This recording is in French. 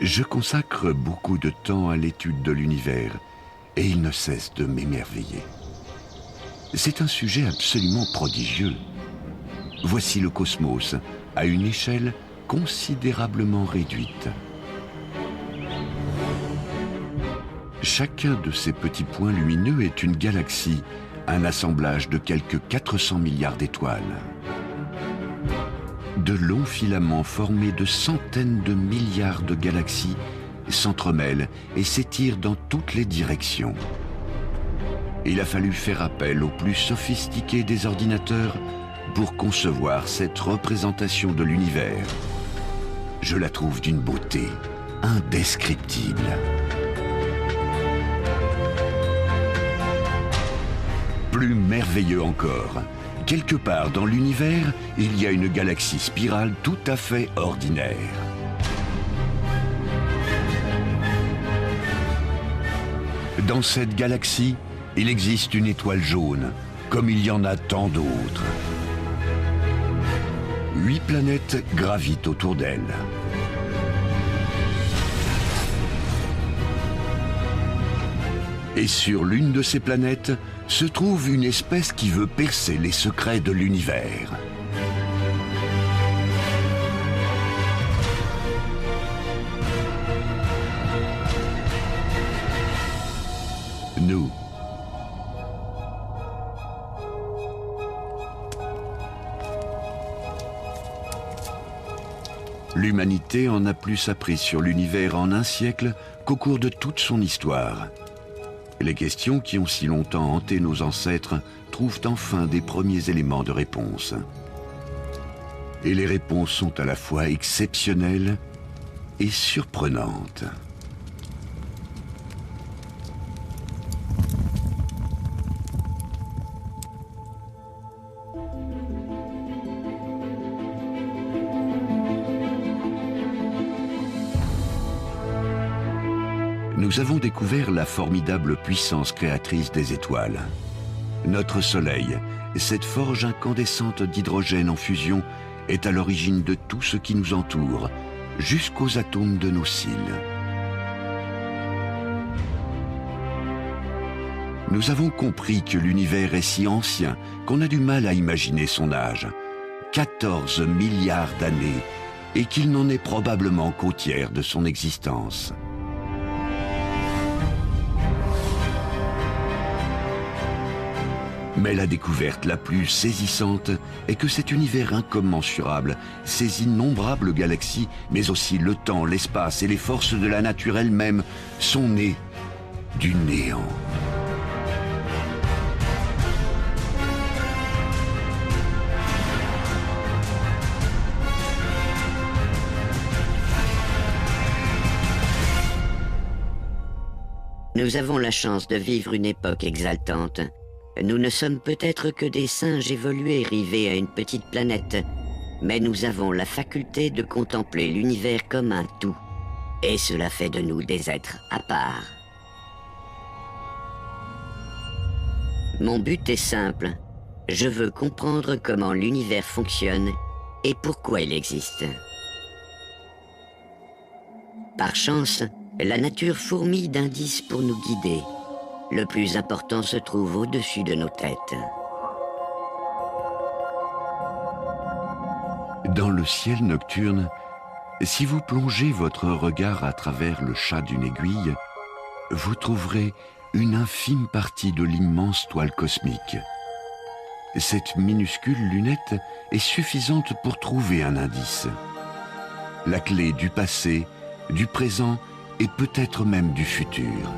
Je consacre beaucoup de temps à l'étude de l'univers et il ne cesse de m'émerveiller. C'est un sujet absolument prodigieux. Voici le cosmos à une échelle considérablement réduite. Chacun de ces petits points lumineux est une galaxie, un assemblage de quelques 400 milliards d'étoiles. De longs filaments formés de centaines de milliards de galaxies s'entremêlent et s'étirent dans toutes les directions. Il a fallu faire appel aux plus sophistiqués des ordinateurs pour concevoir cette représentation de l'univers. Je la trouve d'une beauté indescriptible. Plus merveilleux encore, quelque part dans l'univers, il y a une galaxie spirale tout à fait ordinaire. Dans cette galaxie, il existe une étoile jaune, comme il y en a tant d'autres. 8 planètes gravitent autour d'elle. Et sur l'une de ces planètes se trouve une espèce qui veut percer les secrets de l'univers. Nous. L'humanité en a plus appris sur l'univers en un siècle qu'au cours de toute son histoire. Les questions qui ont si longtemps hanté nos ancêtres trouvent enfin des premiers éléments de réponse. Et les réponses sont à la fois exceptionnelles et surprenantes. Nous avons découvert la formidable puissance créatrice des étoiles. Notre Soleil, cette forge incandescente d'hydrogène en fusion, est à l'origine de tout ce qui nous entoure, jusqu'aux atomes de nos cils. Nous avons compris que l'univers est si ancien qu'on a du mal à imaginer son âge, 14 milliards d'années, et qu'il n'en est probablement qu'au tiers de son existence. Mais la découverte la plus saisissante est que cet univers incommensurable, ces innombrables galaxies, mais aussi le temps, l'espace et les forces de la nature elle-même, sont nés du néant. Nous avons la chance de vivre une époque exaltante. Nous ne sommes peut-être que des singes évolués rivés à une petite planète, mais nous avons la faculté de contempler l'univers comme un tout, et cela fait de nous des êtres à part. Mon but est simple, je veux comprendre comment l'univers fonctionne et pourquoi il existe. Par chance, la nature fourmille d'indices pour nous guider. Le plus important se trouve au-dessus de nos têtes. Dans le ciel nocturne, si vous plongez votre regard à travers le chat d'une aiguille, vous trouverez une infime partie de l'immense toile cosmique. Cette minuscule lunette est suffisante pour trouver un indice. La clé du passé, du présent et peut-être même du futur.